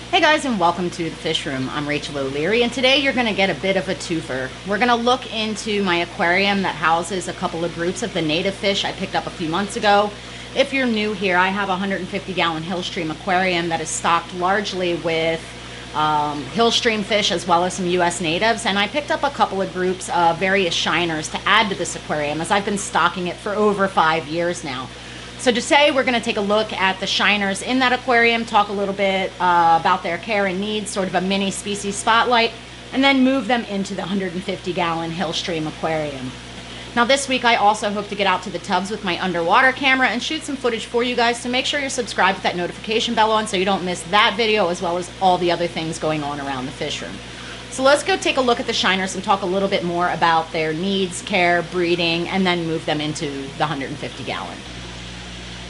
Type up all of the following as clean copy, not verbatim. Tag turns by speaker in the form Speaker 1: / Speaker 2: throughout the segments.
Speaker 1: Hey guys, and welcome to the Fish Room. I'm Rachel O'Leary, and today you're going to get a bit of a twofer. We're going to look into my aquarium that houses a couple of groups of the native fish I picked up a few months ago. If you're new here, I have a 150-gallon Hillstream Aquarium that is stocked largely with Hillstream fish as well as some U.S. natives, and I picked up a couple of groups of various shiners to add to this aquarium as I've been stocking it for over 5 years now. So today we're going to take a look at the shiners in that aquarium, talk a little bit about their care and needs, sort of a mini species spotlight, and then move them into the 150-gallon Hillstream Aquarium. Now this week I also hope to get out to the tubs with my underwater camera and shoot some footage for you guys, so make sure you're subscribed with that notification bell on so you don't miss that video as well as all the other things going on around the fish room. So let's go take a look at the shiners and talk a little bit more about their needs, care, breeding, and then move them into the 150-gallon.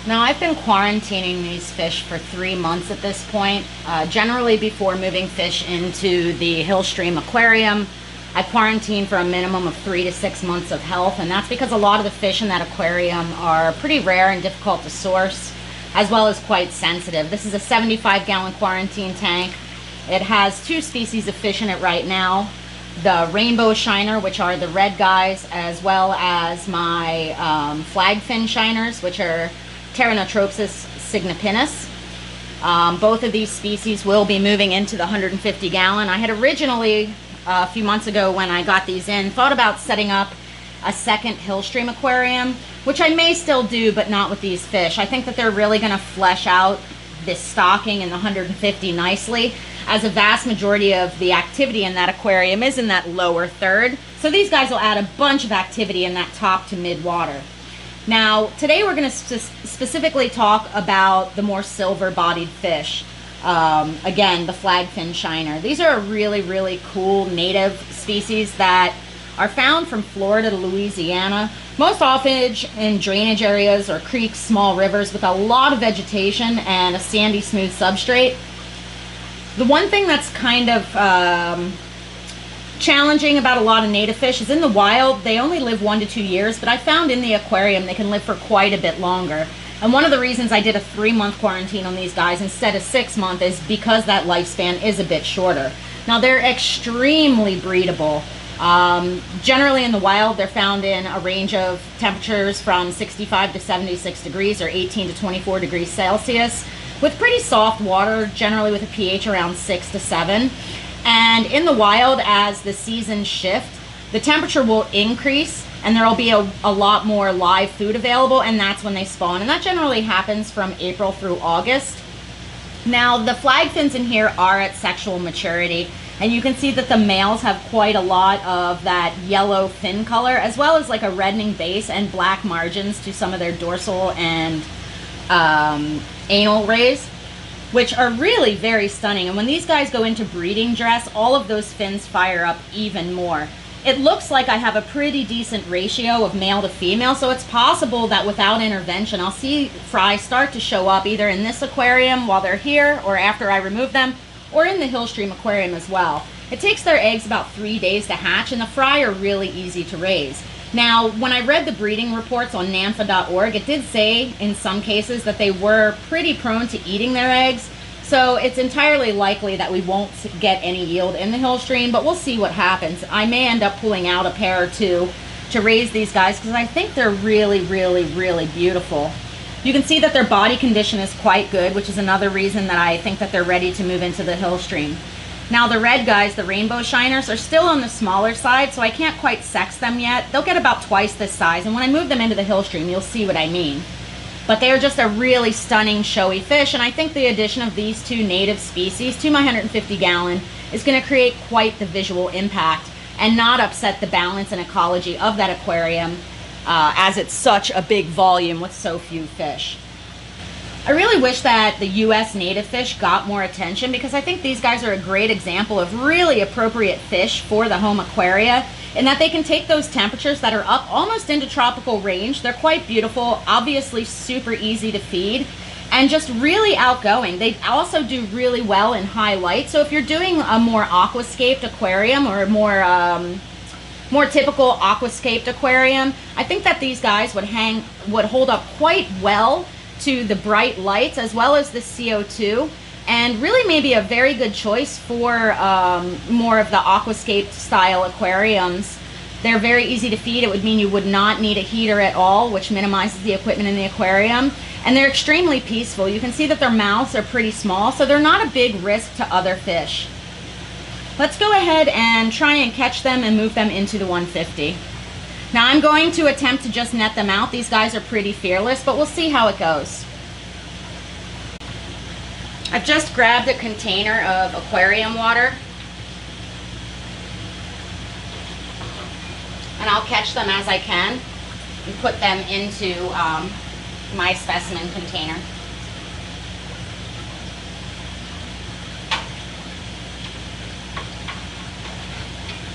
Speaker 1: Now, I've been quarantining these fish for 3 months at this point. Generally, before moving fish into the Hillstream Aquarium, I quarantine for a minimum of 3 to 6 months of health, and that's because a lot of the fish in that aquarium are pretty rare and difficult to source, as well as quite sensitive. This is a 75-gallon quarantine tank. It has 2 species of fish in it right now. The rainbow shiner, which are the red guys, as well as my flagfin shiners, which are Pteranotropsis signapinus. Both of these species will be moving into the 150-gallon. I had originally, a few months ago when I got these in, thought about setting up a second Hillstream aquarium, which I may still do, but not with these fish. I think that they're really going to flesh out this stocking in the 150 nicely, as a vast majority of the activity in that aquarium is in that lower third. So these guys will add a bunch of activity in that top to mid water. Now, today we're going to specifically talk about the more silver-bodied fish. Again, the flagfin shiner. These are a really, really cool native species that are found from Florida to Louisiana, most often in drainage areas or creeks, small rivers with a lot of vegetation and a sandy, smooth substrate. The one thing that's kind of challenging about a lot of native fish is in the wild they only live 1 to 2 years, but I found in the aquarium they can live for quite a bit longer. And one of the reasons I did a 3-month quarantine on these guys instead of 6 months is because that lifespan is a bit shorter. Now they're extremely breedable. Generally in the wild they're found in a range of temperatures from 65 to 76 degrees or 18 to 24 degrees Celsius with pretty soft water, generally with a pH around 6 to 7. And in the wild, as the seasons shift, the temperature will increase and there will be a lot more live food available, and that's when they spawn. And that generally happens from April through August. Now, the flagfins in here are at sexual maturity, and you can see that the males have quite a lot of that yellow fin color, as well as like a reddening base and black margins to some of their dorsal and anal rays, which are really very stunning. And when these guys go into breeding dress, all of those fins fire up even more. It looks like I have a pretty decent ratio of male to female, so it's possible that without intervention I'll see fry start to show up either in this aquarium while they're here or after I remove them, or in the Hillstream Aquarium as well. It takes their eggs about 3 days to hatch, and the fry are really easy to raise. Now, when I read the breeding reports on NANFA.org, it did say in some cases that they were pretty prone to eating their eggs. So it's entirely likely that we won't get any yield in the Hillstream, but we'll see what happens. I may end up pulling out a pair or two to raise these guys because I think they're really, really, really beautiful. You can see that their body condition is quite good, which is another reason that I think that they're ready to move into the Hillstream. Now the red guys, the rainbow shiners, are still on the smaller side, so I can't quite sex them yet. They'll get about twice this size, and when I move them into the Hillstream, you'll see what I mean. But they are just a really stunning, showy fish, and I think the addition of these 2 native species to my 150-gallon is going to create quite the visual impact and not upset the balance and ecology of that aquarium, as it's such a big volume with so few fish. I really wish that the U.S. native fish got more attention, because I think these guys are a great example of really appropriate fish for the home aquaria, in that they can take those temperatures that are up almost into tropical range. They're quite beautiful, obviously super easy to feed, and just really outgoing. They also do really well in high light, so if you're doing a more aquascaped aquarium or a more typical aquascaped aquarium, I think that these guys would hold up quite well to the bright lights as well as the CO2. and really maybe a very good choice for more of the aquascape style aquariums. They're very easy to feed. It would mean you would not need a heater at all, which minimizes the equipment in the aquarium. And they're extremely peaceful. You can see that their mouths are pretty small, so they're not a big risk to other fish. Let's go ahead and try and catch them and move them into the 150. Now I'm going to attempt to just net them out. These guys are pretty fearless, but we'll see how it goes. I've just grabbed a container of aquarium water, and I'll catch them as I can and put them into my specimen container.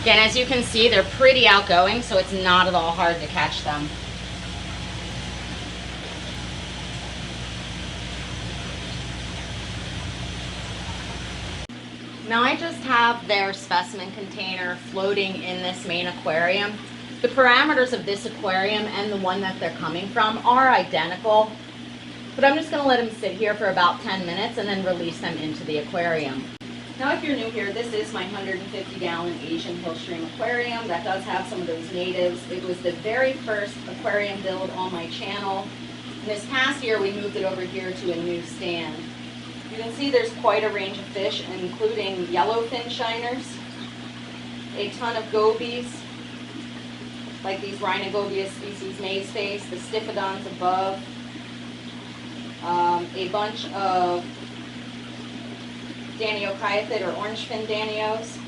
Speaker 1: Again, as you can see, they're pretty outgoing, so it's not at all hard to catch them. Now I just have their specimen container floating in this main aquarium. The parameters of this aquarium and the one that they're coming from are identical, but I'm just going to let them sit here for about 10 minutes and then release them into the aquarium. Now if you're new here, this is my 150-gallon Asian Hillstream Aquarium that does have some of those natives. It was the very first aquarium build on my channel. And this past year we moved it over here to a new stand. You can see there's quite a range of fish, including Flagfin Shiners, a ton of gobies, like these Rhinogobius species maze face, the Stiphodons above, a bunch of Daniochiathid or orange fin Danios,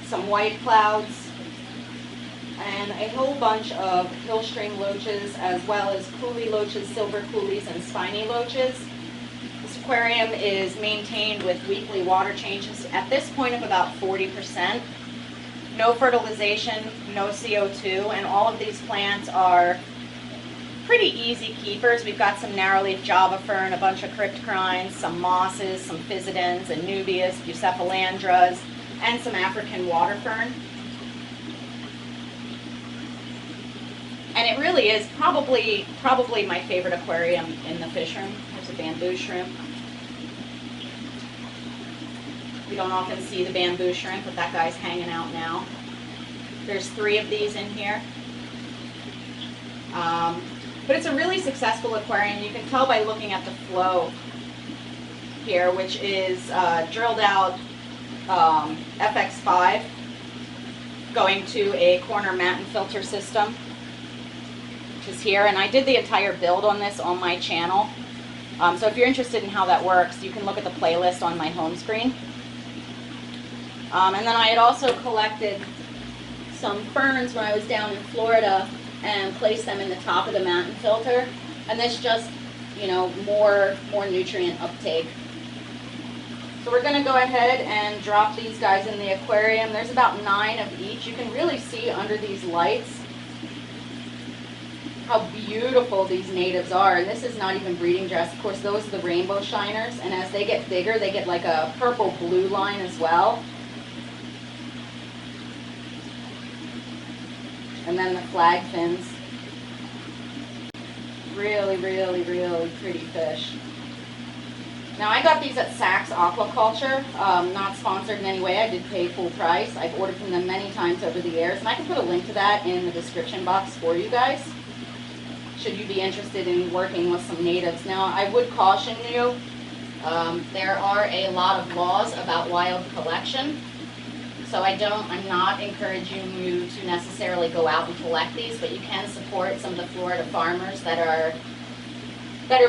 Speaker 1: some white clouds, and a whole bunch of Hillstream loaches, as well as coolie loaches, silver coolies, and spiny loaches. This aquarium is maintained with weekly water changes at this point of about 40%. No fertilization, no CO2, and all of these plants are pretty easy keepers. We've got some narrowleaf java fern, a bunch of cryptocrines, some mosses, some physodens, anubias, bucephalandras, and some African water fern. And it really is probably my favorite aquarium in the fish room. There's a bamboo shrimp. We don't often see the bamboo shrimp, but that guy's hanging out now. There's 3 of these in here. But it's a really successful aquarium. You can tell by looking at the flow here, which is drilled out FX5 going to a corner mat and filter system, which is here. And I did the entire build on this on my channel. So if you're interested in how that works, you can look at the playlist on my home screen. And then I had also collected some ferns when I was down in Florida and placed them in the top of the mat and filter. And this just, you know, more nutrient uptake. So we're going to go ahead and drop these guys in the aquarium. There's about 9 of each. You can really see under these lights how beautiful these natives are. And this is not even breeding dress. Of course, those are the rainbow shiners. And as they get bigger, they get like a purple-blue line as well. And then the flagfins. Really, really, really pretty fish. Now I got these at Saks Aquaculture, not sponsored in any way. I did pay full price. I've ordered from them many times over the years, and I can put a link to that in the description box for you guys, should you be interested in working with some natives. Now I would caution you, there are a lot of laws about wild collection. So I'm not encouraging you to necessarily go out and collect these, but you can support some of the Florida farmers that are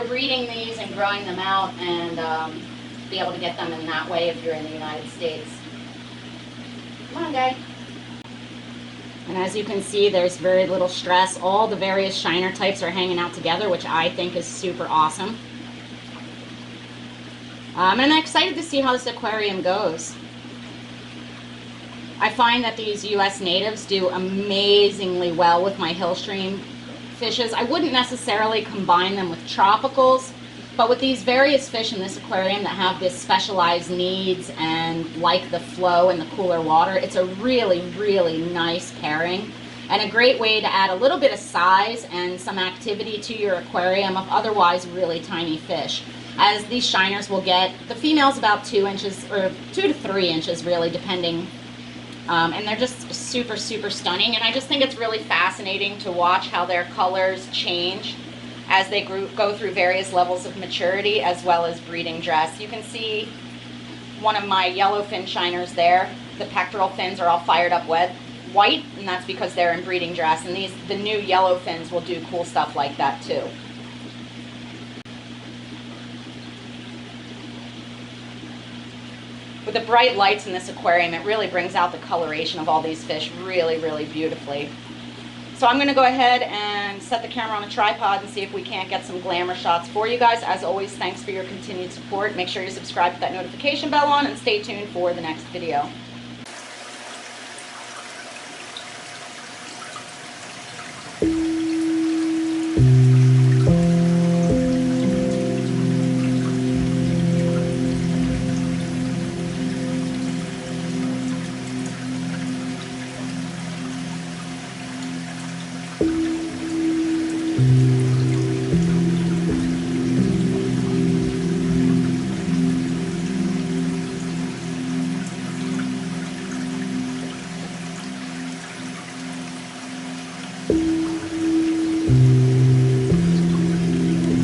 Speaker 1: breeding these and growing them out, and be able to get them in that way if you're in the United States. Come on, guy. And as you can see, there's very little stress. All the various shiner types are hanging out together, which I think is super awesome. And I'm excited to see how this aquarium goes. I find that these U.S. natives do amazingly well with my Hillstream fishes. I wouldn't necessarily combine them with tropicals, but with these various fish in this aquarium that have this specialized needs and like the flow and the cooler water, it's a really, really nice pairing and a great way to add a little bit of size and some activity to your aquarium of otherwise really tiny fish. as these shiners will get. The female's about 2 inches, or 2 to 3 inches really, depending. And they're just super, super stunning. And I just think it's really fascinating to watch how their colors change as they go through various levels of maturity as well as breeding dress. You can see one of my yellowfin shiners there. The pectoral fins are all fired up white, and that's because they're in breeding dress. And the new yellowfins will do cool stuff like that too. With the bright lights in this aquarium, it really brings out the coloration of all these fish really, really beautifully. So I'm going to go ahead and set the camera on a tripod and see if we can't get some glamour shots for you guys. As always, thanks for your continued support. Make sure you subscribe with that notification bell on and stay tuned for the next video.